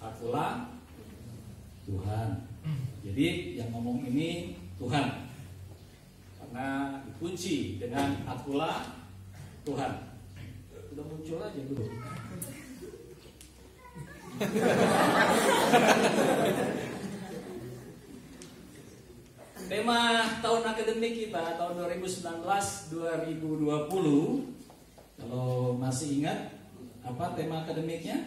Akulah Tuhan. Jadi yang ngomong ini Tuhan, karena dikunci dengan akulah Tuhan. Udah muncul aja dulu. Tema tahun akademik kita tahun 2019-2020, kalau masih ingat apa tema akademiknya?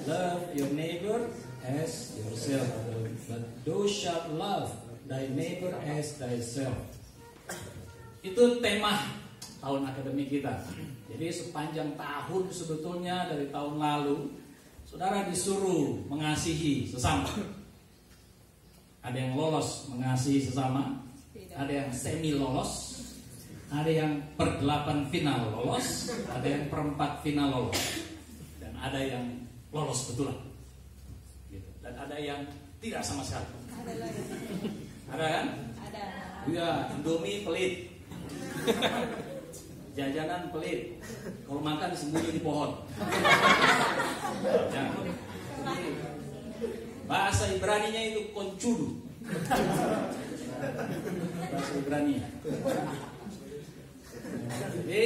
Love your neighbor as yourself. But thou shalt love thy neighbor as thyself. Itu tema tahun akademik kita. Jadi sepanjang tahun sebetulnya dari tahun lalu, saudara disuruh mengasihi sesama. Ada yang lolos mengasihi sesama, ada yang semi lolos, ada yang per-8 final lolos, ada yang per-4 final lolos, dan ada yang lolos betulan, gitu. Dan ada yang tidak sama sekali. Ada kan? Ada. Iya, Indomie pelit, jajanan pelit, kalau makan sembunyi di pohon. Jangan. Bahasa Ibraninya itu koncudu. Bahasa Ibrani. Jadi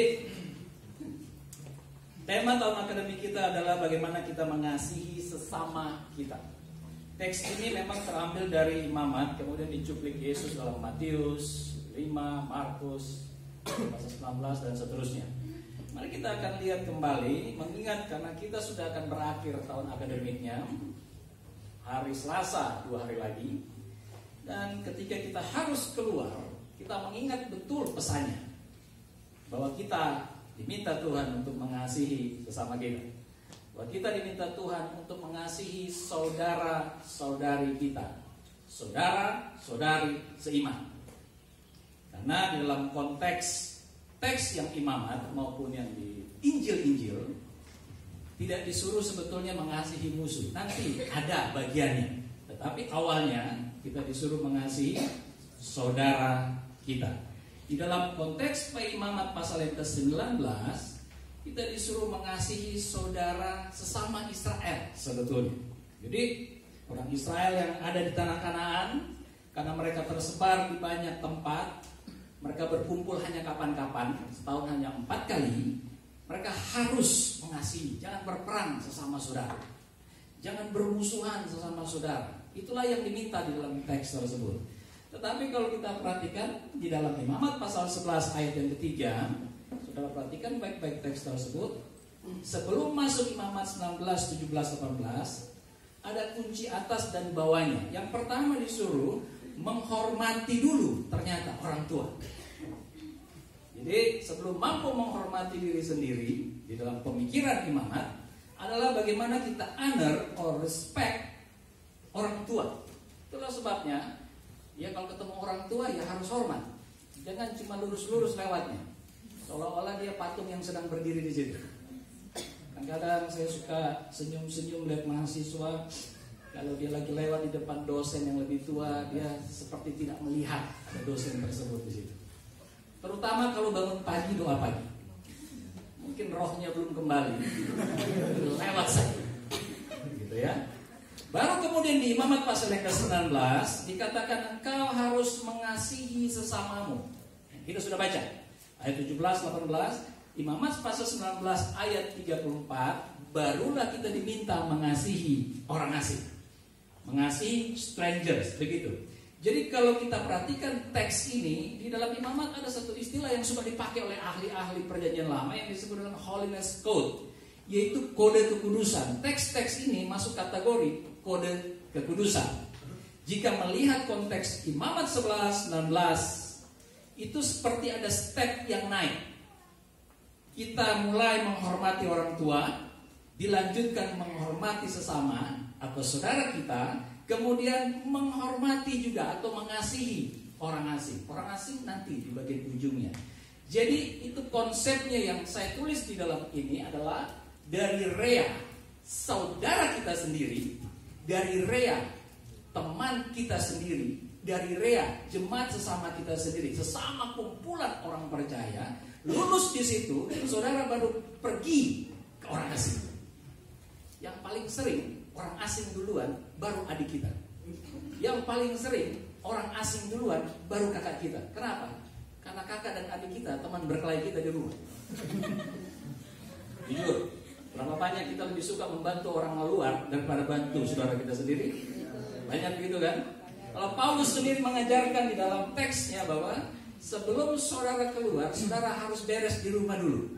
tema tahun akademik kita adalah bagaimana kita mengasihi sesama kita. Teks ini memang terambil dari Imamat, kemudian dicuplik Yesus dalam Matius 5, Markus pasal 19 dan seterusnya. Mari kita akan lihat kembali, mengingat karena kita sudah akan berakhir tahun akademiknya hari Selasa 2 hari lagi. Dan ketika kita harus keluar, kita mengingat betul pesannya, bahwa kita diminta Tuhan untuk mengasihi sesama kita, bahwa kita diminta Tuhan untuk mengasihi saudara-saudari kita, saudara-saudari seiman. Karena di dalam konteks teks yang Imamat maupun yang di Injil-Injil, tidak disuruh sebetulnya mengasihi musuh. Nanti ada bagiannya. Tetapi awalnya kita disuruh mengasihi saudara kita. Di dalam konteks peimamat pasal yang ke-19, kita disuruh mengasihi saudara sesama Israel sebetulnya. Jadi orang Israel yang ada di tanah Kanaan, karena mereka tersebar di banyak tempat, mereka berkumpul hanya kapan-kapan, setahun hanya 4 kali. Mereka harus mengasihi, jangan berperang sesama saudara, jangan bermusuhan sesama saudara. Itulah yang diminta di dalam teks tersebut. Tetapi kalau kita perhatikan di dalam Imamat pasal 11 ayat yang ketiga, saudara perhatikan baik-baik teks tersebut. Sebelum masuk Imamat 19, 17, 18, ada kunci atas dan bawahnya. Yang pertama disuruh menghormati dulu ternyata orang tua. Jadi sebelum mampu menghormati diri sendiri di dalam pemikiran Imamat adalah bagaimana kita honor or respect orang tua. Itulah sebabnya ya kalau ketemu orang tua ya harus hormat. Jangan cuma lurus-lurus lewatnya, seolah-olah dia patung yang sedang berdiri di situ. Kadang-kadang saya suka senyum-senyum lihat mahasiswa, kalau dia lagi lewat di depan dosen yang lebih tua, dia seperti tidak melihat ada dosen tersebut di situ. Terutama kalau bangun pagi, doa pagi, mungkin rohnya belum kembali, lewat saja, gitu ya. Baru kemudian di Imamat pasal yang ke-19 dikatakan engkau harus mengasihi sesamamu. Kita sudah baca ayat 17, 18. Imamat pasal 19 ayat 34, barulah kita diminta mengasihi orang asing, mengasihi strangers, begitu. Jadi kalau kita perhatikan teks ini, di dalam Imamat ada satu istilah yang suka dipakai oleh ahli-ahli perjanjian lama yang disebut dengan holiness code, yaitu kode kekudusan. Teks-teks ini masuk kategori kode kekudusan. Jika melihat konteks Imamat 11, 19, itu seperti ada step yang naik. Kita mulai menghormati orang tua, dilanjutkan menghormati sesama atau saudara kita, kemudian menghormati juga atau mengasihi orang asing. Orang asing nanti di bagian ujungnya. Jadi itu konsepnya yang saya tulis di dalam ini adalah dari rea saudara kita sendiri, dari rea teman kita sendiri, dari rea jemaat sesama kita sendiri, sesama kumpulan orang percaya. Lulus di situ, saudara baru pergi ke orang asing. Yang paling sering orang asing duluan, baru adik kita. Yang paling sering orang asing duluan, baru kakak kita. Kenapa? Karena kakak dan adik kita teman berkelahi kita di rumah. Jujur, berapa banyak kita lebih suka membantu orang luar daripada bantu saudara kita sendiri? Banyak gitu kan? Kalau Paulus sendiri mengajarkan di dalam teksnya bahwa sebelum saudara keluar, saudara harus beres di rumah dulu.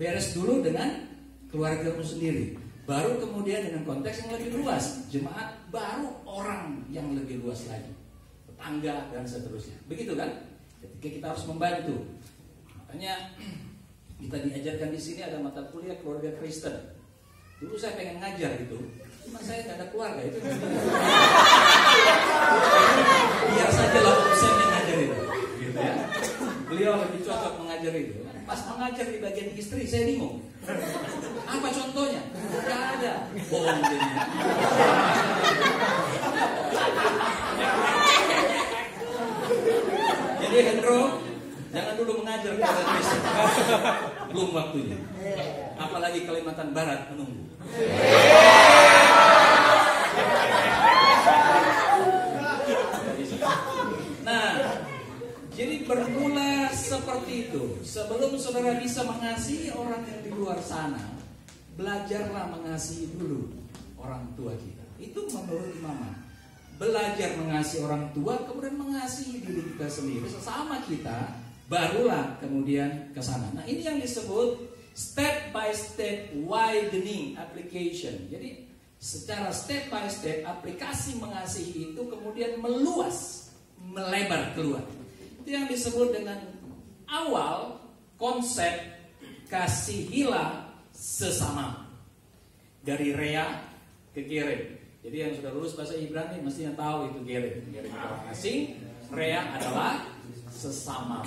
Beres dulu dengan keluargamu sendiri. Baru kemudian dengan konteks yang lebih luas, jemaat, baru orang yang lebih luas lagi, tetangga dan seterusnya. Begitu kan? Ketika kita harus membantu. Makanya kita diajarkan di sini ada mata kuliah keluarga Kristen. Dulu saya pengen ngajar gitu, cuma saya nggak ada keluarga itu. Biar saja lah saya yang ngajar itu. Ya. Beliau lebih cocok mengajar itu. Pas mengajar di bagian istri saya bingung. Apa contohnya? Tidak ada. Bohong jadinya. Jadi Hendro, jangan dulu mengajar kepada Kristen. Belum waktunya. Apalagi Kalimantan Barat menunggu. Jadi bermula seperti itu. Sebelum saudara bisa mengasihi orang yang di luar sana, belajarlah mengasihi dulu orang tua kita. Itu menurut Imamat. Belajar mengasihi orang tua, kemudian mengasihi diri kita sendiri, sesama kita, barulah kemudian ke sana. Nah, ini yang disebut step by step widening application. Jadi secara step by step aplikasi mengasihi itu kemudian meluas, melebar keluar. Itu yang disebut dengan awal konsep kasihilah sesama. Dari rea ke gerem. Jadi yang sudah lulus bahasa Ibrani mestinya tahu itu gerem. Gerem orang asing, rea adalah sesama.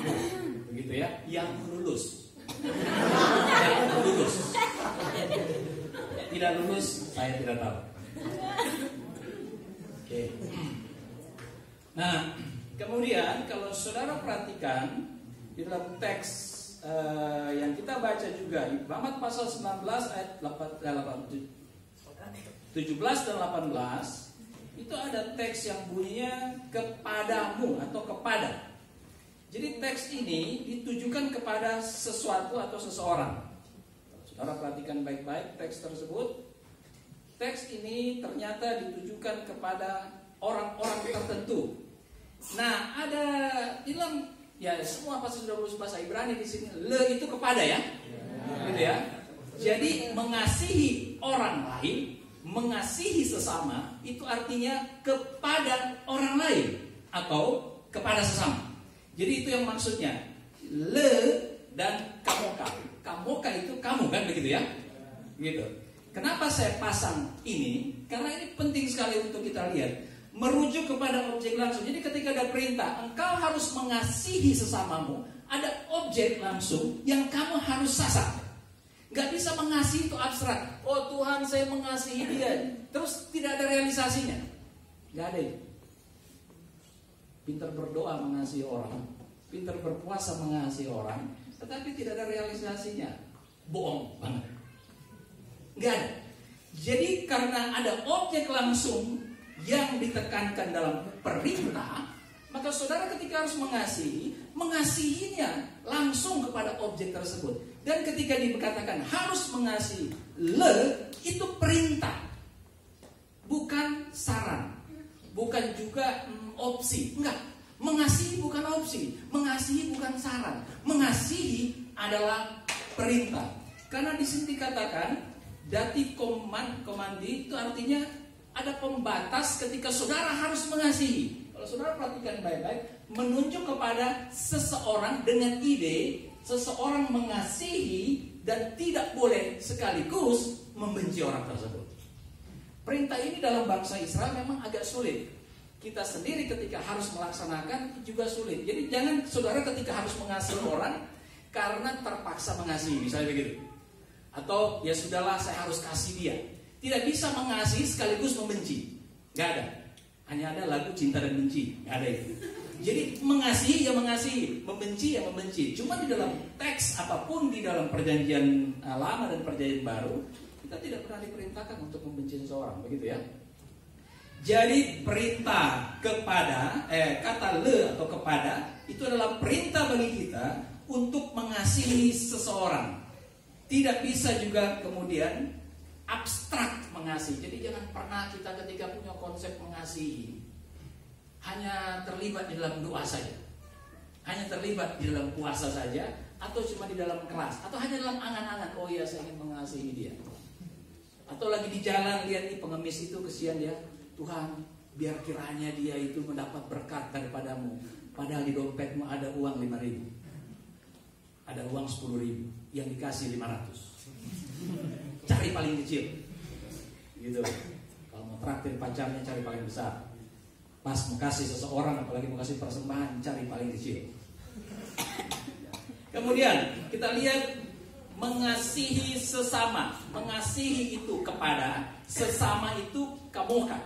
Begitu ya, yang lulus. Yang lulus. Tidak lulus, saya tidak tahu. Oke. Nah, kemudian kalau saudara perhatikan di dalam teks yang kita baca juga Ibrahim pasal 19 ayat 17 dan 18 itu ada teks yang bunyinya kepadamu atau kepada. Jadi teks ini ditujukan kepada sesuatu atau seseorang. Saudara perhatikan baik-baik teks tersebut. Teks ini ternyata ditujukan kepada orang-orang tertentu. Nah, ada di dalam ya semua pasti sudah lulus bahasa Ibrani di sini. Le itu kepada ya. Gitu ya. Jadi mengasihi orang lain, mengasihi sesama itu artinya kepada orang lain atau kepada sesama. Jadi itu yang maksudnya le dan kamoka. Kamoka itu kamu kan begitu ya? Gitu. Kenapa saya pasang ini? Karena ini penting sekali untuk kita lihat. Merujuk kepada objek langsung. Jadi ketika ada perintah, engkau harus mengasihi sesamamu. Ada objek langsung yang kamu harus sasar. Gak bisa mengasihi itu abstrak. Oh Tuhan saya mengasihi dia, terus tidak ada realisasinya. Gak ada itu. Pintar berdoa mengasihi orang, pintar berpuasa mengasihi orang, tetapi tidak ada realisasinya. Bohong banget. Gak ada. Jadi karena ada objek langsung yang ditekankan dalam perintah, maka saudara ketika harus mengasihi, mengasihinya langsung kepada objek tersebut. Dan ketika dikatakan harus mengasihi, le itu perintah, bukan saran, bukan juga opsi. Enggak, mengasihi bukan opsi, mengasihi bukan saran, mengasihi adalah perintah. Karena di sini dikatakan datif komandi itu artinya ada pembatas ketika saudara harus mengasihi. Kalau saudara perhatikan baik-baik, menunjuk kepada seseorang dengan ide seseorang mengasihi dan tidak boleh sekaligus membenci orang tersebut. Perintah ini dalam bangsa Israel memang agak sulit. Kita sendiri ketika harus melaksanakan juga sulit. Jadi jangan saudara ketika harus mengasihi orang karena terpaksa mengasihi, misalnya begitu. Atau ya sudahlah saya harus kasih dia. Tidak bisa mengasihi sekaligus membenci. Gak ada. Hanya ada lagu cinta dan benci. Gak ada itu. Jadi mengasihi ya mengasihi, membenci ya membenci. Cuma di dalam teks apapun di dalam perjanjian lama dan perjanjian baru, kita tidak pernah diperintahkan untuk membenci seseorang, begitu ya. Jadi perintah kepada kata le atau kepada itu adalah perintah bagi kita untuk mengasihi seseorang. Tidak bisa juga kemudian abstrak mengasihi. Jadi jangan pernah kita ketika punya konsep mengasihi hanya terlibat di dalam doa saja, hanya terlibat di dalam puasa saja, atau cuma di dalam kelas, atau hanya dalam angan-angan. Oh ya saya ingin mengasihi dia. Atau lagi di jalan lihat nih pengemis itu kesian dia. Tuhan biar kiranya dia itu mendapat berkat daripadamu. Padahal di dompetmu ada uang 5.000, ada uang 10.000, yang dikasih 500. Cari paling kecil, gitu. Kalau mau traktir pacarnya cari paling besar. Pas mau kasih seseorang, apalagi mau kasih persembahan, cari paling kecil. Kemudian kita lihat mengasihi sesama. Mengasihi itu kepada, sesama itu kamoka.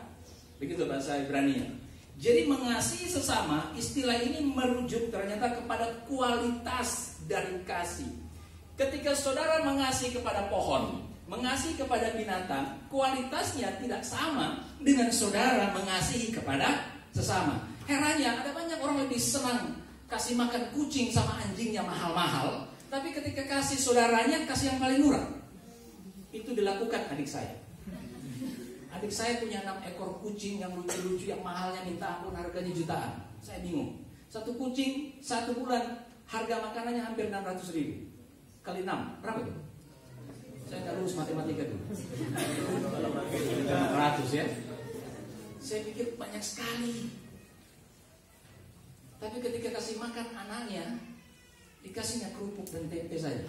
Begitu bahasa Ibrani-nya. Jadi mengasihi sesama, istilah ini merujuk ternyata kepada kualitas dari kasih. Ketika saudara mengasihi kepada pohon, mengasihi kepada binatang, kualitasnya tidak sama dengan saudara mengasihi kepada sesama. Herannya ada banyak orang lebih senang kasih makan kucing sama anjingnya mahal-mahal, tapi ketika kasih saudaranya kasih yang paling murah. Itu dilakukan adik saya. Adik saya punya 6 ekor kucing yang lucu-lucu, yang mahalnya minta ampun, harganya jutaan. Saya bingung. Satu kucing 1 bulan harga makanannya hampir 600.000. Kali 6 berapa tuh? Saya nggak lulus matematika dulu. 600 ya. Saya pikir banyak sekali. Tapi ketika kasih makan anaknya, dikasihnya kerupuk dan tempe saja.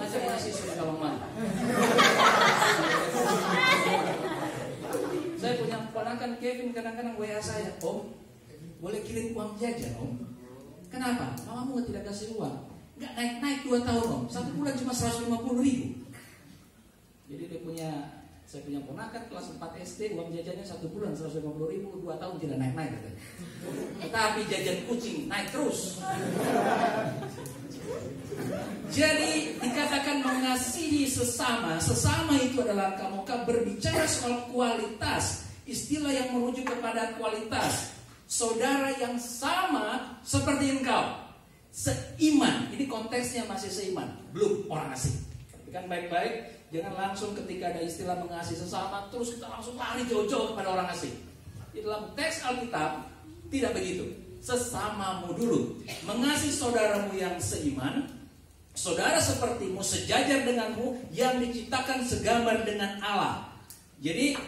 Masa kasih sudah lama. Saya punya ponakan Kevin kadang-kadang WA saya, Om, boleh kirim uang jajan Om? Kenapa? Mamamu tidak kasih uang. Nggak naik-naik 2 tahun Om. 1 bulan cuma 150.000. Jadi saya punya ponakan kelas 4 SD, uang jajannya 1 bulan 150.000, 2 tahun tidak naik-naik. Tetapi jajan kucing naik terus. Jadi dikatakan mengasihi sesama. Sesama itu adalah kamu berbicara soal kualitas. Istilah yang merujuk kepada kualitas. Saudara yang sama seperti engkau, seiman. Ini konteksnya masih seiman, belum orang asing. Kan baik-baik, jangan langsung ketika ada istilah mengasihi sesama terus kita langsung lari jauh-jauh kepada orang asing. Di dalam teks Alkitab tidak begitu. Sesamamu dulu, mengasihi saudaramu yang seiman, saudara sepertimu sejajar denganmu yang diciptakan segambar dengan Allah. Jadi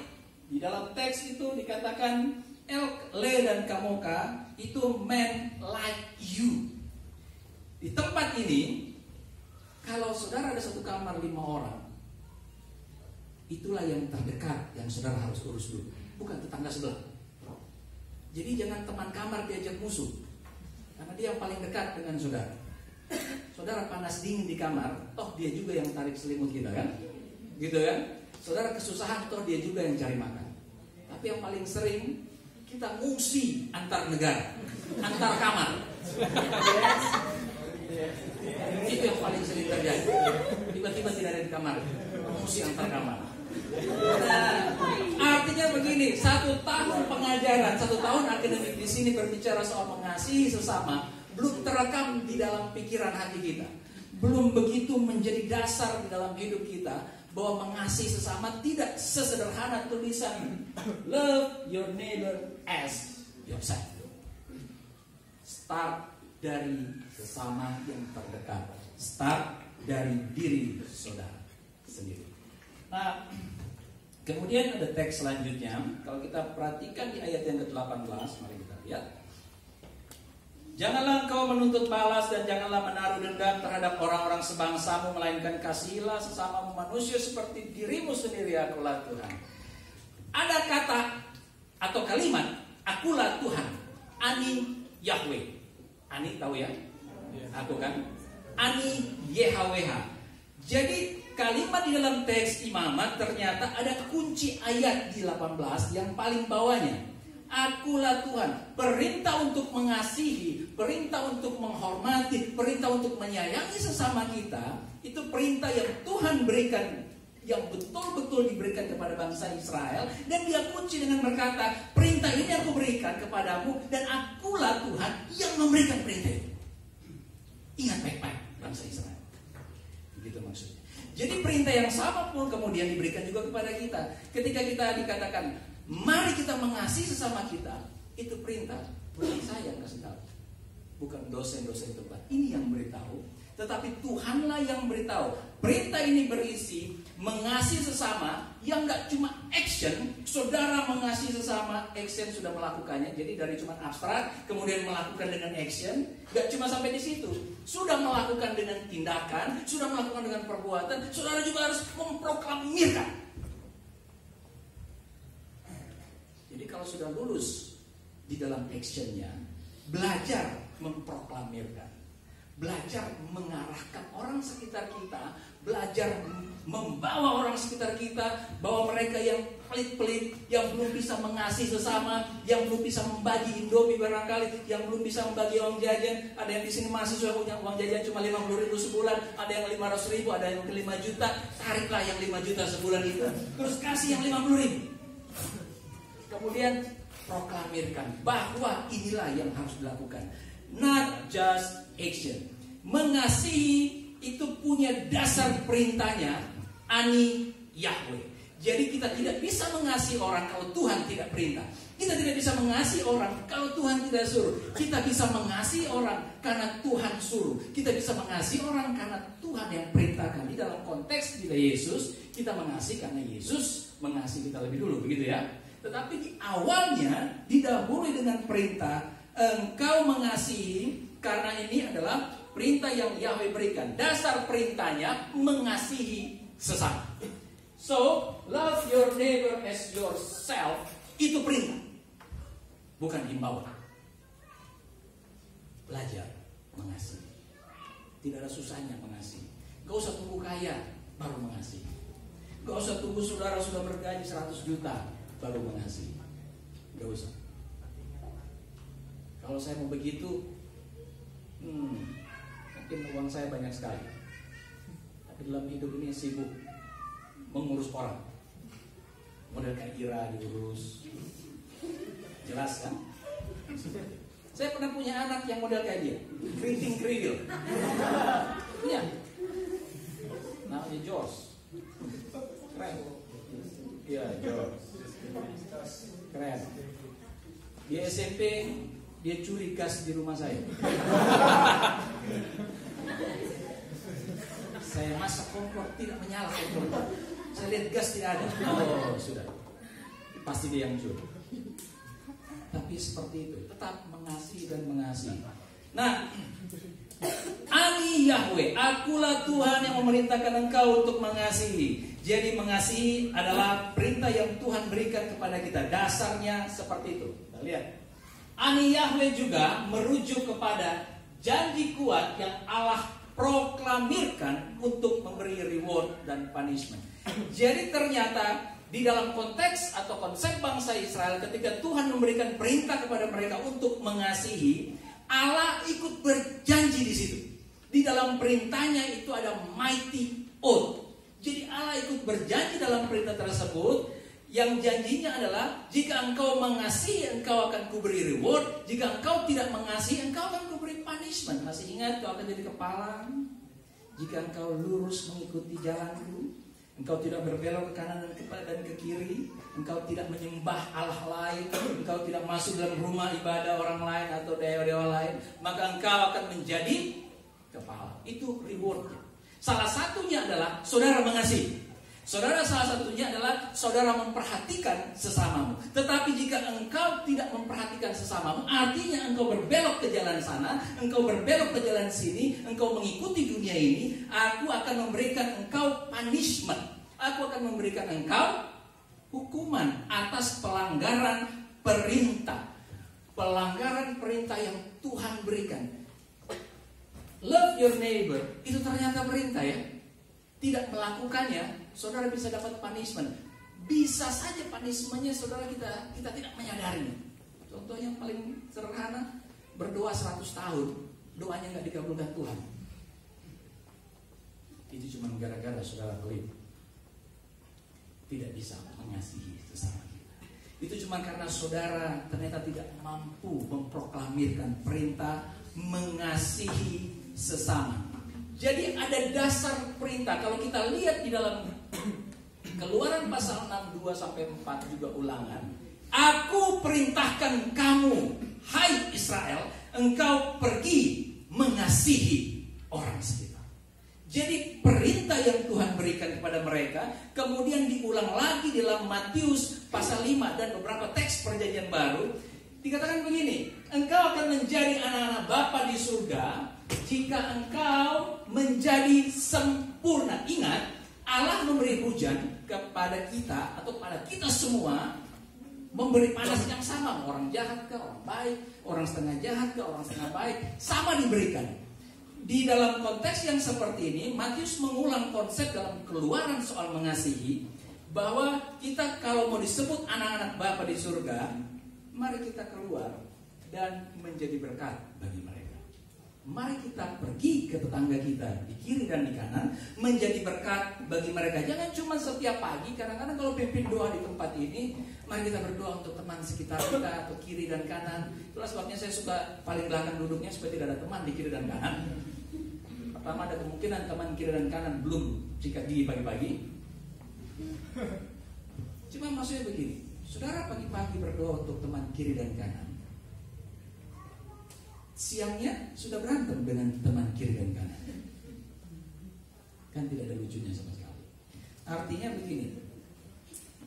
di dalam teks itu dikatakan Le dan Kamoka itu men like you. Di tempat ini, kalau saudara ada satu kamar 5 orang, itulah yang terdekat yang saudara harus urus dulu, bukan tetangga sebelah. Jadi jangan teman kamar diajak musuh, karena dia yang paling dekat dengan saudara. Saudara panas dingin di kamar, toh dia juga yang tarik selimut kita kan, gitu kan? Saudara kesusahan, toh dia juga yang cari makan. Tapi yang paling sering kita ngungsi antar negara, antar kamar. Itu yang paling sering terjadi. Tiba-tiba tidak ada di kamar, ngungsi antar kamar. Nah, artinya begini, 1 tahun pengajaran, 1 tahun akademik di sini berbicara soal mengasihi sesama, belum terekam di dalam pikiran hati kita, belum begitu menjadi dasar di dalam hidup kita bahwa mengasihi sesama tidak sesederhana tulisan love your neighbor as yourself. Start dari sesama yang terdekat, start dari diri saudara sendiri. Nah, kemudian ada teks selanjutnya. Kalau kita perhatikan di ayat yang ke-18, mari kita lihat. Janganlah engkau menuntut balas dan janganlah menaruh dendam terhadap orang-orang sebangsamu, melainkan kasihilah sesamamu manusia seperti dirimu sendiri. Akulah Tuhan. Ada kata atau kalimat akulah Tuhan, Ani Yahweh. Ani tahu ya? Aku kan? Ani YHWH. Jadi kalimat di dalam teks imamat ternyata ada kunci ayat di 18 yang paling bawahnya. Akulah Tuhan. Perintah untuk mengasihi, perintah untuk menghormati, perintah untuk menyayangi sesama kita, itu perintah yang Tuhan berikan, yang betul-betul diberikan kepada bangsa Israel. Dan dia kunci dengan berkata, perintah ini aku berikan kepadamu, dan akulah Tuhan yang memberikan perintah itu. Ingat baik-baik bangsa Israel. Begitu maksudnya. Jadi perintah yang sama pun kemudian diberikan juga kepada kita. Ketika kita dikatakan mari kita mengasihi sesama kita, itu perintah, bukan saya yang kasih tahu, bukan dosen-dosen tempat ini yang beritahu, tetapi Tuhanlah yang beritahu. Perintah ini berisi mengasihi sesama yang gak cuma action, saudara mengasihi sesama, action sudah melakukannya. Jadi dari cuma abstrak, kemudian melakukan dengan action, gak cuma sampai di situ, sudah melakukan dengan tindakan, sudah melakukan dengan perbuatan, saudara juga harus memproklamirkan. Jadi kalau sudah lulus di dalam actionnya, belajar memproklamirkan, belajar mengarahkan orang sekitar kita, belajar membawa orang sekitar kita, bahwa mereka yang pelit-pelit, yang belum bisa mengasihi sesama, yang belum bisa membagi Indomie barangkali, yang belum bisa membagi uang jajan. Ada yang di sini mahasiswa punya uang jajan cuma 50.000 sebulan, ada yang 500.000, ada yang 5 juta. Tariklah yang 5 juta sebulan itu, terus kasih yang 50.000. Kemudian proklamirkan bahwa inilah yang harus dilakukan, not just action. Mengasihi itu punya dasar perintahnya, Ani Yahweh. Jadi kita tidak bisa mengasihi orang kalau Tuhan tidak perintah. Kita tidak bisa mengasihi orang kalau Tuhan tidak suruh. Kita bisa mengasihi orang karena Tuhan suruh. Kita bisa mengasihi orang karena Tuhan yang perintahkan. Di dalam konteks bila Yesus, kita mengasihi karena Yesus mengasihi kita lebih dulu, begitu ya. Tetapi di awalnya didahului dengan perintah engkau mengasihi, karena ini adalah perintah yang Yahweh berikan. Dasar perintahnya mengasihi sesama. So, love your neighbor as yourself, itu perintah, bukan himbauan. Belajar mengasihi. Tidak ada susahnya mengasihi. Gak usah tunggu kaya baru mengasihi. Gak usah tunggu saudara sudah bergaji 100 juta baru mengasihi. Gak usah. Kalau saya mau begitu, mungkin uang saya banyak sekali. dalam hidup ini sibuk mengurus orang. Model kayak Ira diurus. Jelas kan? Saya pernah punya anak yang model kayak dia, keriting kerigil. Iya. Namanya George. Keren. Iya, George. Keren. Di SMP dia curi gas di rumah saya. Saya masak kompor tidak menyala kompor. Saya lihat gas tidak ada. Oh, sudah. Pasti dia yang curi. Tapi seperti itu, tetap mengasihi dan mengasihi. Nah, Ani Yahweh, akulah Tuhan yang memerintahkan engkau untuk mengasihi. Jadi mengasihi adalah perintah yang Tuhan berikan kepada kita. Dasarnya seperti itu. Kita lihat. Ani Yahweh juga merujuk kepada janji kuat yang Allah proklamirkan untuk memberi reward dan punishment. Jadi ternyata di dalam konteks atau konsep bangsa Israel, ketika Tuhan memberikan perintah kepada mereka untuk mengasihi, Allah ikut berjanji di situ. Di dalam perintahnya itu ada mighty oath. Jadi Allah ikut berjanji dalam perintah tersebut, yang janjinya adalah jika engkau mengasihi, engkau akan kuberi reward. Jika engkau tidak mengasihi, engkau akan kuberi punishment. Masih ingat, kau akan jadi kepala. Jika engkau lurus mengikuti jalanku, engkau tidak berbelok ke kanan dan ke kiri, engkau tidak menyembah Allah lain, engkau tidak masuk dalam rumah ibadah orang lain atau dewa-dewa lain, maka engkau akan menjadi kepala. Itu rewardnya. Salah satunya adalah saudara mengasihi. Saudara, salah satunya adalah saudara memperhatikan sesamamu. Tetapi jika engkau tidak memperhatikan sesamamu, artinya engkau berbelok ke jalan sana, engkau berbelok ke jalan sini, engkau mengikuti dunia ini, aku akan memberikan engkau punishment. Aku akan memberikan engkau hukuman atas pelanggaran perintah. Pelanggaran perintah yang Tuhan berikan. Love your neighbor, itu ternyata perintah ya. Tidak melakukannya, saudara bisa dapat punishment. Bisa saja punishmentnya saudara kita tidak menyadari. Contoh yang paling sederhana, berdoa 100 tahun, doanya nggak dikabulkan Tuhan. Itu cuma gara-gara saudara pelit, tidak bisa mengasihi sesama kita. Itu cuma karena saudara ternyata tidak mampu memproklamirkan perintah mengasihi sesama. Jadi ada dasar perintah. Kalau kita lihat di dalam Keluaran pasal 6, 2 sampai 4 juga Ulangan. Aku perintahkan kamu, hai Israel, engkau pergi mengasihi orang sekitar. Jadi perintah yang Tuhan berikan kepada mereka kemudian diulang lagi dalam Matius pasal 5 dan beberapa teks perjanjian baru. Dikatakan begini, engkau akan menjadi anak-anak Bapa di surga jika engkau menjadi sempurna. Ingat, Allah memberi hujan kepada kita atau pada kita semua, memberi panas yang sama. Orang jahat ke orang baik, orang setengah jahat ke orang setengah baik, sama diberikan. Di dalam konteks yang seperti ini, Matius mengulang konsep dalam Keluaran soal mengasihi, bahwa kita kalau mau disebut anak-anak Bapa di surga, mari kita keluar dan menjadi berkat bagi mereka. Mari kita pergi ke tetangga kita di kiri dan di kanan, menjadi berkat bagi mereka. Jangan cuma setiap pagi. Kadang-kadang kalau pimpin doa di tempat ini, mari kita berdoa untuk teman sekitar kita atau kiri dan kanan. Itulah sebabnya saya suka paling belakang duduknya supaya tidak ada teman di kiri dan kanan. Pertama, ada kemungkinan teman kiri dan kanan belum jika di pagi-pagi. Cuma maksudnya begini, saudara pagi-pagi berdoa untuk teman kiri dan kanan, siangnya sudah berantem dengan teman kiri dan kanan. Kan tidak ada lucunya sama sekali. Artinya begini,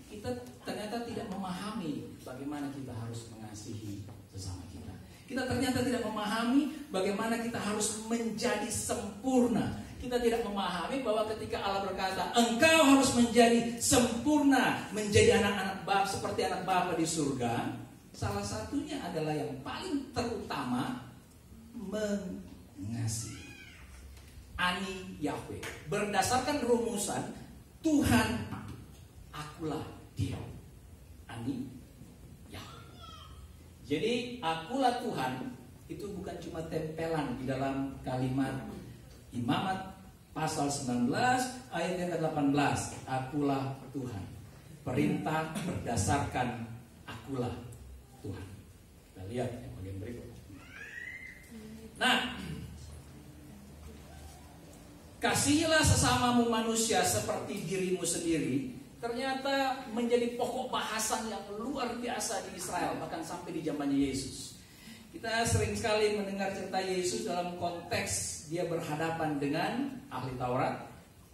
kita ternyata tidak memahami bagaimana kita harus mengasihi sesama kita. Kita ternyata tidak memahami bagaimana kita harus menjadi sempurna. Kita tidak memahami bahwa ketika Allah berkata, engkau harus menjadi sempurna, menjadi anak-anak Bapa seperti anak Bapa di surga, salah satunya adalah yang paling terutama, mengasihi. Ani Yahweh, berdasarkan rumusan Tuhan akulah Dia. Ani Yahweh. Jadi akulah Tuhan itu bukan cuma tempelan di dalam kalimat imamat pasal 19 ayat yang ke-18. Akulah Tuhan. Perintah berdasarkan akulah Tuhan. Kita lihat yang bagian berikut. Nah, kasihilah sesamamu manusia seperti dirimu sendiri, ternyata menjadi pokok bahasan yang luar biasa di Israel, bahkan sampai di zamannya Yesus. Kita sering sekali mendengar cerita Yesus dalam konteks dia berhadapan dengan ahli Taurat,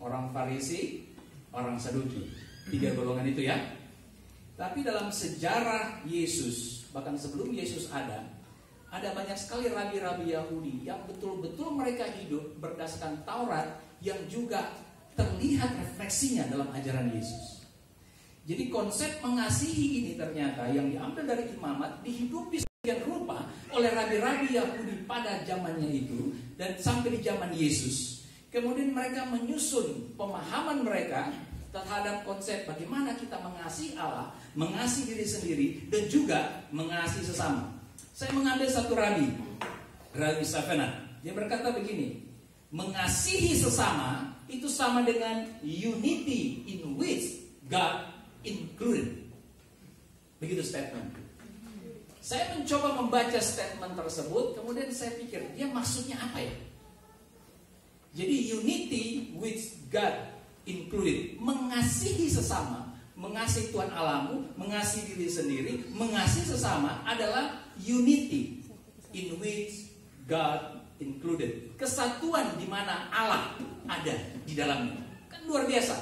orang Farisi, orang Saduki. 3 golongan itu ya. Tapi dalam sejarah Yesus, bahkan sebelum Yesus ada banyak sekali rabi-rabi Yahudi yang betul-betul mereka hidup berdasarkan Taurat yang juga terlihat refleksinya dalam ajaran Yesus. Jadi konsep mengasihi ini ternyata yang diambil dari imamat dihidupi sedemikian rupa oleh rabi-rabi Yahudi pada zamannya itu dan sampai di zaman Yesus. Kemudian mereka menyusun pemahaman mereka terhadap konsep bagaimana kita mengasihi Allah, mengasihi diri sendiri, dan juga mengasihi sesama. Saya mengambil satu Rabi Safena. Dia berkata begini, mengasihi sesama itu sama dengan unity in which God included. Begitu statement. Saya mencoba membaca statement tersebut, kemudian saya pikir, dia maksudnya apa ya? Jadi unity which God included, mengasihi sesama, mengasihi Tuhan Allahmu, mengasihi diri sendiri, mengasihi sesama adalah unity in which God included. Kesatuan di mana Allah ada di dalamnya. Kan luar biasa.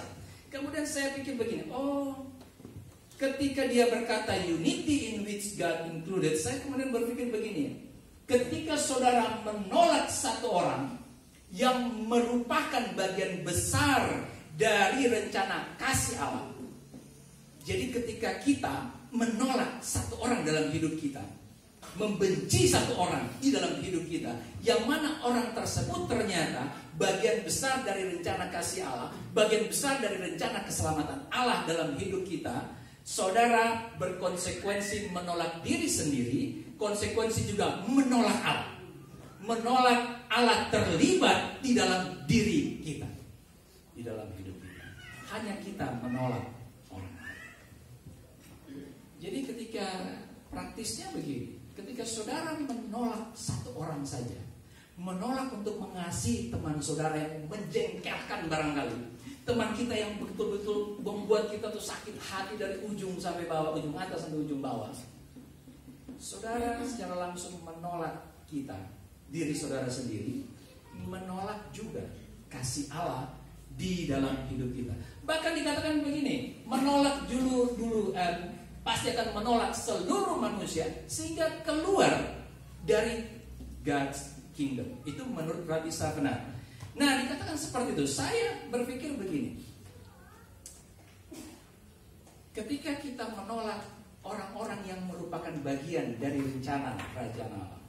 Kemudian saya pikir begini, ketika dia berkata unity in which God included, saya kemudian berpikir begini, ketika saudara menolak satu orang yang merupakan bagian besar dari rencana kasih Allah. Jadi ketika kita menolak satu orang dalam hidup kita, membenci satu orang di dalam hidup kita, yang mana orang tersebut ternyata bagian besar dari rencana kasih Allah, bagian besar dari rencana keselamatan Allah dalam hidup kita, saudara berkonsekuensi menolak diri sendiri, konsekuensi juga menolak Allah. Menolak Allah terlibat di dalam diri kita, di dalam hidup kita. Hanya kita menolak orang lain. Jadi ketika praktisnya begini, ketika saudara menolak satu orang saja, menolak untuk mengasihi teman saudara yang menjengkelkan barangkali, teman kita yang betul-betul membuat kita tuh sakit hati dari ujung sampai bawah, ujung atas sampai ujung bawah, saudara secara langsung menolak kita, diri saudara sendiri, menolak juga kasih Allah di dalam hidup kita. Bahkan dikatakan begini, menolak dulu pasti akan menolak seluruh manusia sehingga keluar dari God's kingdom. Itu menurut Rabi Safena. Nah, dikatakan seperti itu. Saya berpikir begini, ketika kita menolak orang-orang yang merupakan bagian dari rencana kerajaan Allah,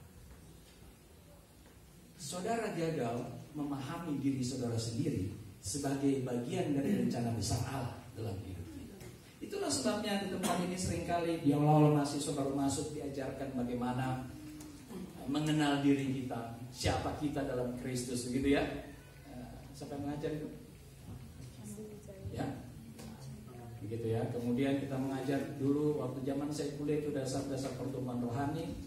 saudara gagal memahami diri saudara sendiri sebagai bagian dari rencana besar Allah dalam hidup kita. Itulah sebabnya di tempat ini seringkali di awal mahasiswa baru masuk diajarkan bagaimana mengenal diri kita, siapa kita dalam Kristus, begitu ya. Siapa yang mengajar itu? Ya, begitu ya. Kemudian kita mengajar dulu waktu zaman saya kuliah itu dasar-dasar pertumbuhan rohani.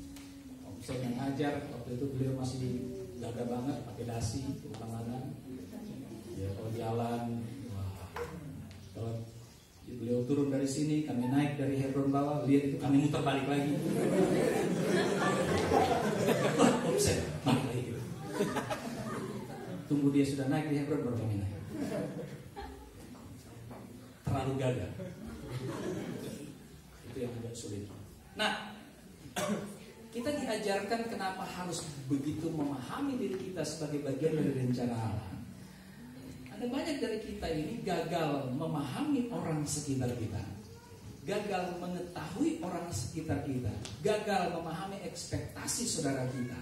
Saya yang ngajar waktu itu beliau masih gagah banget, pakai dasi, tangan. Ya kalau jalan, wah. Kalau beliau turun dari sini, kami naik dari Hebron bawah, lihat itu kami muter balik lagi. Wah, omset, balik lagi. Tunggu dia sudah naik di Hebron baru kami naik. Terlalu gagah. Itu yang agak sulit. Nah, kita diajarkan kenapa harus begitu memahami diri kita sebagai bagian dari rencana Allah. Ada banyak dari kita ini gagal memahami orang sekitar kita, gagal mengetahui orang sekitar kita, gagal memahami ekspektasi saudara kita,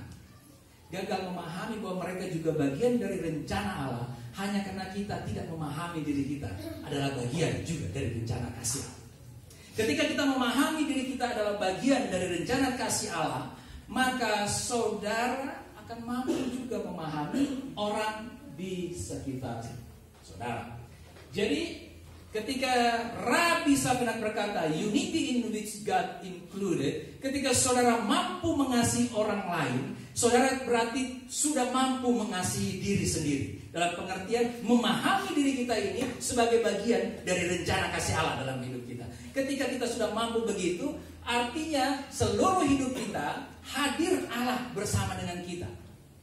gagal memahami bahwa mereka juga bagian dari rencana Allah. Hanya karena kita tidak memahami diri kita adalah bagian juga dari rencana kasih Allah. Ketika kita memahami diri kita adalah bagian dari rencana kasih Allah, maka saudara akan mampu juga memahami orang di sekitar saudara. Jadi ketika Rabbi Sapnat berkata unity in which God included, ketika saudara mampu mengasihi orang lain, saudara berarti sudah mampu mengasihi diri sendiri. Dalam pengertian memahami diri kita ini sebagai bagian dari rencana kasih Allah dalam hidup kita. Ketika kita sudah mampu begitu, artinya seluruh hidup kita hadir Allah bersama dengan kita.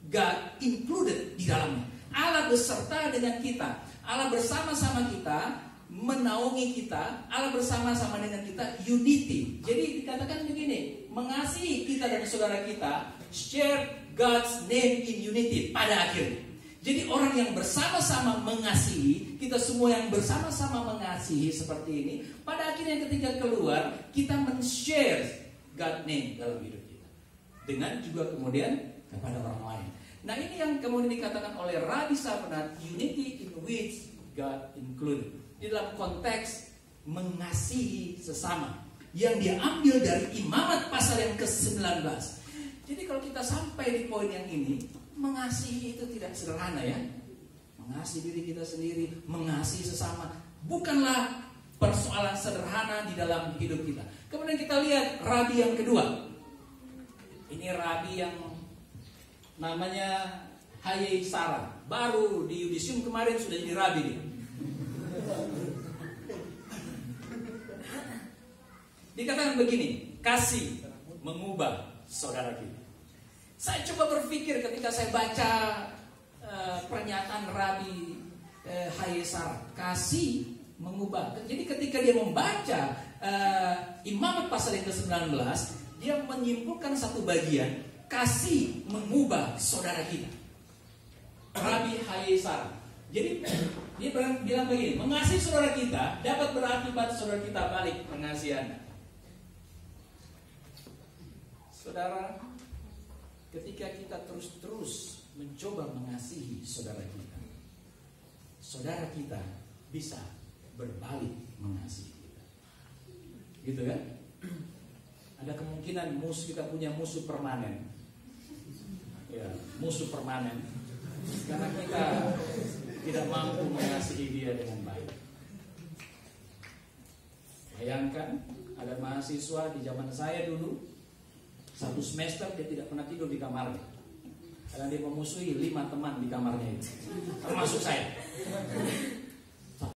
God included di dalamnya. Allah beserta dengan kita. Allah bersama-sama kita, menaungi kita. Allah bersama-sama dengan kita, unity. Jadi dikatakan begini, mengasihi kita dan saudara kita, share God's name in unity pada akhirnya. Jadi orang yang bersama-sama mengasihi, kita semua yang bersama-sama mengasihi seperti ini, pada akhirnya ketika keluar, kita men-share God's name dalam hidup kita. Dengan juga kemudian kepada orang lain. Nah ini yang kemudian dikatakan oleh Rabbi Sapnat, unity in which God included. Di dalam konteks mengasihi sesama, yang dia ambil dari Imamat pasal yang ke-19. Jadi kalau kita sampai di poin yang ini, mengasihi itu tidak sederhana ya. Mengasihi diri kita sendiri, mengasihi sesama, bukanlah persoalan sederhana di dalam hidup kita. Kemudian kita lihat Rabi yang kedua. Ini Rabi yang namanya Hayei Sarah. Baru di Yudisium kemarin sudah jadi Rabi dia. Dikatakan begini, kasih mengubah saudara kita. Saya coba berpikir ketika saya baca pernyataan Rabi Hayei Sarah, kasih mengubah. Jadi ketika dia membaca Imamat pasal yang ke-19, dia menyimpulkan satu bagian, kasih mengubah saudara kita. Rabi Hayei Sarah. Jadi dia bilang begini, mengasihi saudara kita dapat berakibat saudara kita balik mengasihi Anda. Saudara, ketika kita terus-terus mencoba mengasihi saudara kita bisa berbalik mengasihi kita. Gitu kan? Ada kemungkinan kita punya musuh permanen. Ya, musuh permanen. Karena kita tidak mampu mengasihi dia dengan baik. Bayangkan ada mahasiswa di zaman saya dulu, satu semester dia tidak pernah tidur di kamarnya karena dia memusuhi 5 teman di kamarnya itu, termasuk saya.